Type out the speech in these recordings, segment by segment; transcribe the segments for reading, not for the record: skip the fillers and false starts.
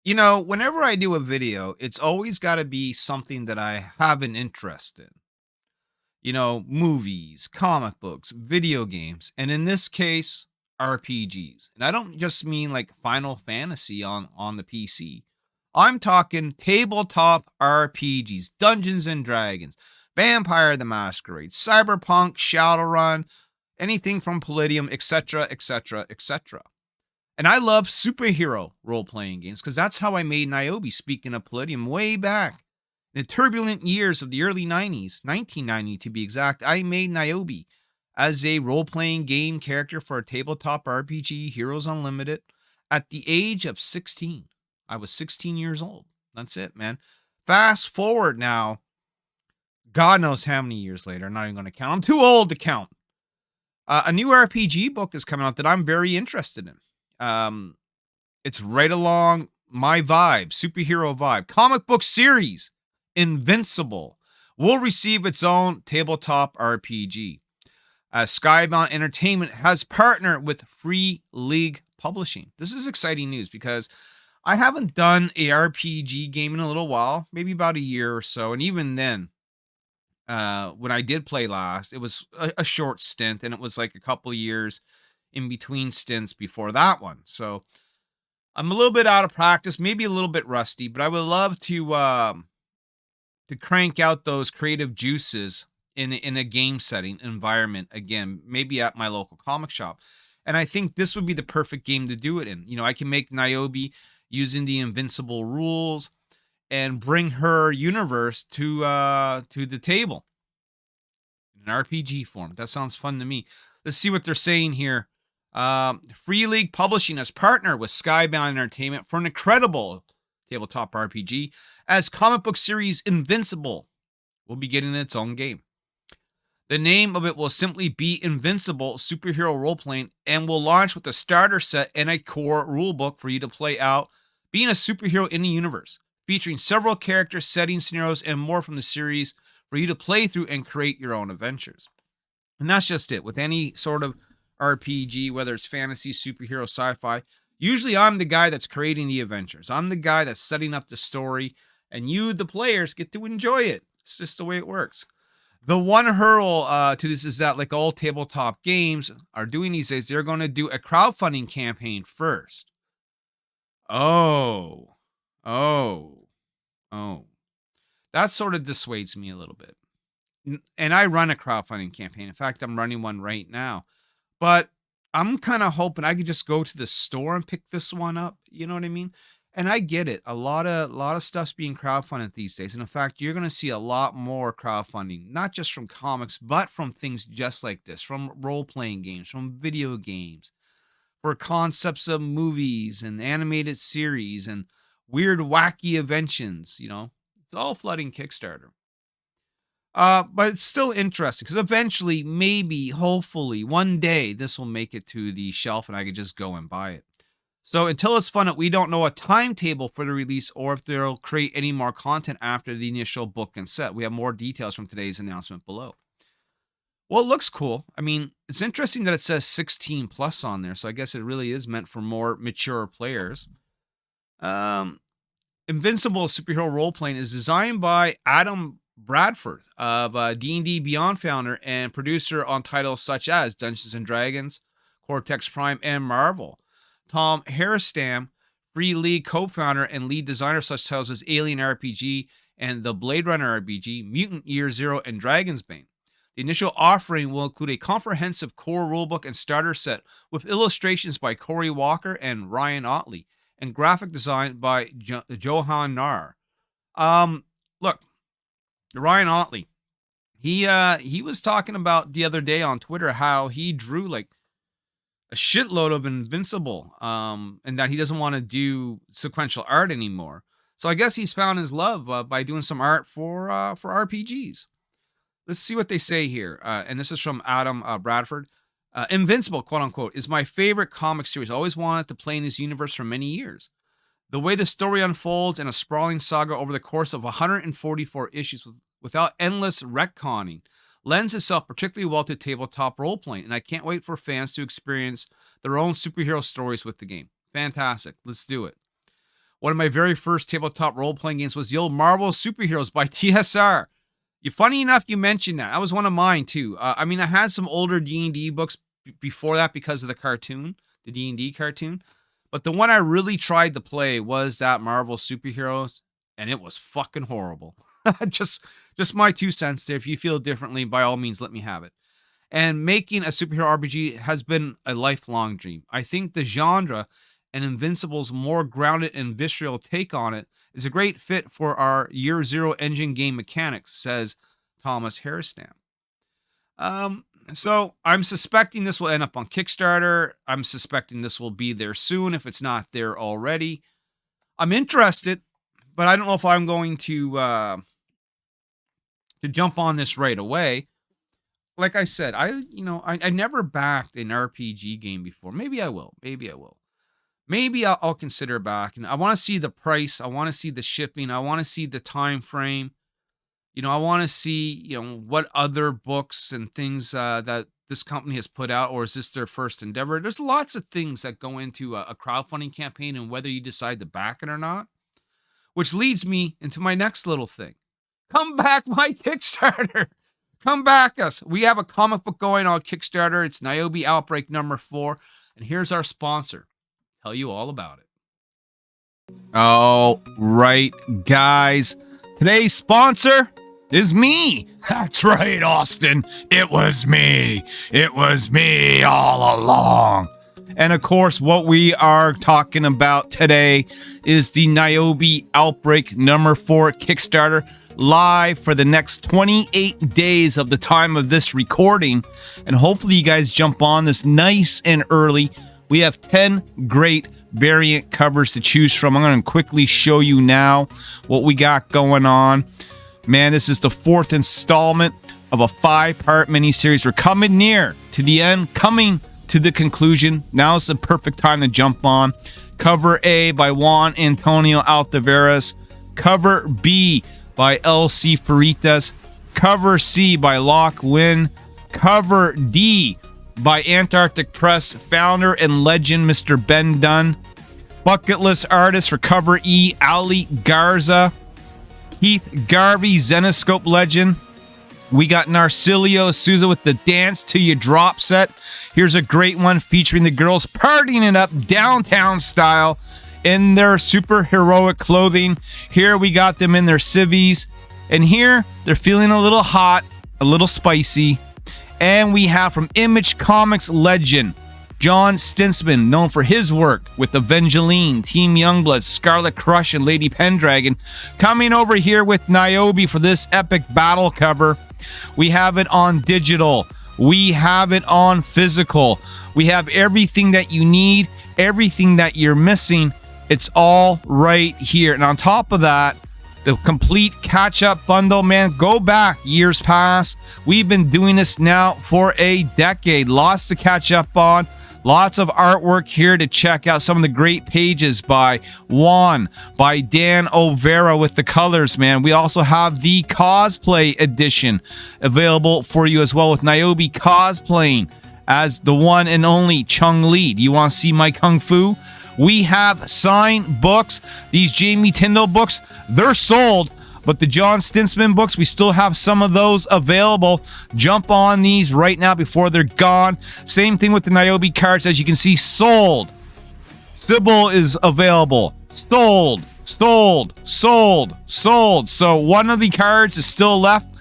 Whenever I do a video, it's always got to be something that I have an interest in. Movies, comic books, video games, and in this case, RPGs. And I don't just mean like Final Fantasy on the PC. I'm talking tabletop RPGs, Dungeons and Dragons, Vampire the Masquerade, Cyberpunk, Shadowrun, anything from Palladium, etc., etc., etc. And I love superhero role playing games because that's how I made Nyobi, speaking of Palladium, way back. In the turbulent years of the early 90s, 1990 to be exact, I made Nyobi as a role playing game character for a tabletop RPG, Heroes Unlimited, at the age of 16. I was 16 years old. That's it, man. Fast forward now, God knows how many years later. I'm not even going to count. I'm too old to count. A new RPG book is coming out that I'm very interested in. It's right along my vibe, superhero vibe. Comic book series Invincible will receive its own tabletop RPG. Skybound Entertainment has partnered with Free League Publishing. This is exciting news because I haven't done a RPG game in a little while, maybe about a year or so. And even then, when I did play last, it was a short stint, and it was like a couple of years in between stints before that one. So I'm a little bit out of practice, maybe a little bit rusty, but I would love to crank out those creative juices in a game setting environment again, maybe at my local comic shop. And I think this would be the perfect game to do it in. I can make Nyobi using the Invincible rules and bring her universe to the table in an RPG form. That sounds fun to me. Let's see what they're saying here. Free League Publishing has partnered with Skybound Entertainment for an incredible tabletop RPG, as comic book series Invincible will be getting its own game. The name of it will simply be Invincible Superhero Roleplaying, and will launch with a starter set and a core rulebook for you to play out being a superhero in the universe, featuring several characters, settings, scenarios, and more from the series for you to play through and create your own adventures. And that's just it. With any sort of RPG, whether it's fantasy, superhero, sci-fi, usually I'm the guy that's creating the adventures. I'm the guy that's setting up the story, and you, the players, get to enjoy it. It's just the way it works. The one hurdle to this is that, like all tabletop games are doing these days, they're going to do a crowdfunding campaign first. Oh, oh, oh. That sort of dissuades me a little bit. And I run a crowdfunding campaign. In fact, I'm running one right now. But I'm kind of hoping I could just go to the store and pick this one up. You know what I mean? And I get it. A lot of stuff's being crowdfunded these days. And in fact, you're going to see a lot more crowdfunding, not just from comics, but from things just like this, from role-playing games, from video games, for concepts of movies and animated series and weird, wacky inventions. It's all flooding Kickstarter. But it's still interesting because eventually, maybe, hopefully, one day this will make it to the shelf and I could just go and buy it. So until it's fun, we don't know a timetable for the release or if they'll create any more content after the initial book and set. We have more details from today's announcement below. Well, it looks cool. I mean, it's interesting that it says 16 plus on there, so I guess it really is meant for more mature players. Invincible Superhero Role-Playing is designed by Adam Bradford of D&D Beyond founder and producer on titles such as Dungeons & Dragons, Cortex Prime, and Marvel. Tom Harristam, Free League co-founder and lead designer such titles as Alien RPG and the Blade Runner RPG, Mutant Year Zero, and Dragon's Bane. The initial offering will include a comprehensive core rulebook and starter set with illustrations by Corey Walker and Ryan Otley and graphic design by Johan Nar. Look, Ryan Otley, he was talking about the other day on Twitter how he drew like a shitload of Invincible, and that he doesn't want to do sequential art anymore. So I guess he's found his love by doing some art for RPGs. Let's see what they say here. And this is from Adam Bradford. Invincible, quote unquote, is my favorite comic series. I always wanted to play in this universe for many years. The way the story unfolds in a sprawling saga over the course of 144 issues without endless retconning lends itself particularly well to tabletop role-playing, and I can't wait for fans to experience their own superhero stories with the game. Fantastic. Let's do it. One of my very first tabletop role-playing games was the old Marvel Superheroes by TSR. Funny enough, you mentioned that. That was one of mine too. I mean, I had some older D&D books before that because of the cartoon, the D&D cartoon. But the one I really tried to play was that Marvel Superheroes, and it was fucking horrible. just my 2 cents there. If you feel differently, by all means, let me have it. And making a superhero RPG has been a lifelong dream. I think the genre and Invincible's more grounded and visceral take on it is a great fit for our Year Zero engine game mechanics, says Thomas Hairstam. So I'm suspecting this will end up on Kickstarter. I'm suspecting this will be there soon if it's not there already. I'm interested, but I don't know if I'm going to jump on this right away. Like I said, I never backed an RPG game before. Maybe I will. Maybe I'll consider back. And I want to see the price. I want to see the shipping. I want to see the time frame. I want to see, what other books and things that this company has put out, or is this their first endeavor? There's lots of things that go into a crowdfunding campaign and whether you decide to back it or not, which leads me into my next little thing. Come back my Kickstarter. Come back us. We have a comic book going on Kickstarter. It's Nyobi Outbreak number 4. And here's our sponsor. Tell you all about it. All right, guys. Today's sponsor is me. That's right, Austin. It was me. It was me all along. And of course, what we are talking about today is the Nyobi Outbreak number 4 Kickstarter, live for the next 28 days of the time of this recording. And hopefully you guys jump on this nice and early. We have 10 great variant covers to choose from. I'm going to quickly show you now what we got going on. Man, this is the 4th installment of a 5-part miniseries. We're coming near to the end, coming to the conclusion. Now is the perfect time to jump on. Cover A by Juan Antonio Altaveras. Cover B by L.C. Faritas. Cover C by Locke Wynn. Cover D by Antarctic Press founder and legend Mr. Ben Dunn. Bucket list artist for cover E, Ali Garza. Keith Garvey, Zenoscope legend. We got Narcilio Souza with the Dance Till You Drop set. Here's a great one featuring the girls partying it up downtown style in their super heroic clothing. Here we got them in their civvies. And here they're feeling a little hot, a little spicy. And we have from Image Comics legend, John Stinsman, known for his work with Evangeline, Team Youngblood, Scarlet Crush, and Lady Pendragon, coming over here with Nyobi for this epic battle cover. We have it on digital. We have it on physical. We have everything that you need, everything that you're missing. It's all right here. And on top of that, the complete catch-up bundle, man, go back years past. We've been doing this now for a decade. Lots to catch up on. Lots of artwork here to check out. Some of the great pages by Juan, by Dan O'Vera with the colors, man. We also have the cosplay edition available for you as well, with Nyobi cosplaying as the one and only Chung Li. Do you want to see my kung fu? We have signed books. These Jamie Tyndall books, they're sold. But the John Stinsman books, we still have some of those available. Jump on these right now before they're gone. Same thing with the Nyobi cards, as you can see, sold. Sybil is available. Sold, sold, sold, sold. So one of the cards is still left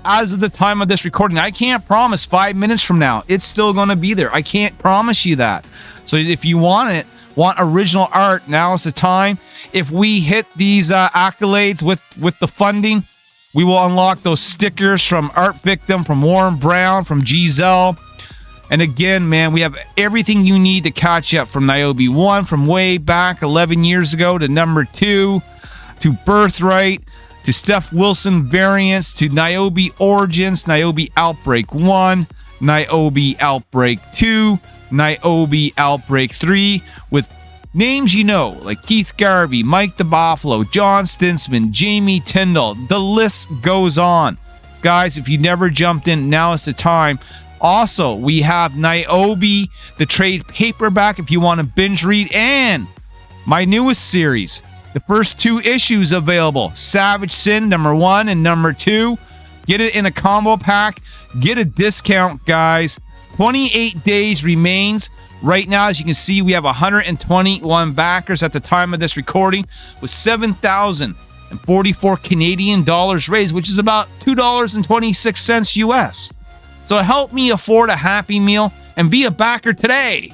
as of the time of this recording. I can't promise 5 minutes from now it's still going to be there. I can't promise you that. So if you want it, want original art, now is the time. If we hit these accolades with the funding, we will unlock those stickers from Art Victim, from Warren Brown, from Giselle. And again, man, we have everything you need to catch up, from Nyobi 1 from way back 11 years ago to number 2, to Birthright, to Steph Wilson variants, to Nyobi Origins, Nyobi Outbreak 1, Nyobi Outbreak 2, Nyobi Outbreak 3, with names you know, like Keith Garvey, Mike DeBuffalo, John Stinsman, Jamie Tyndall. The list goes on. Guys, if you never jumped in, now is the time. Also, we have Nyobi, the trade paperback, if you want to binge read, and my newest series, The first 2 issues available. Savage Sin, number 1 and number 2. Get it in a combo pack. Get a discount, guys. 28 days remains. Right now, as you can see, we have 121 backers at the time of this recording with 7,044 Canadian dollars raised, which is about $2.26 US. So help me afford a Happy Meal and be a backer today.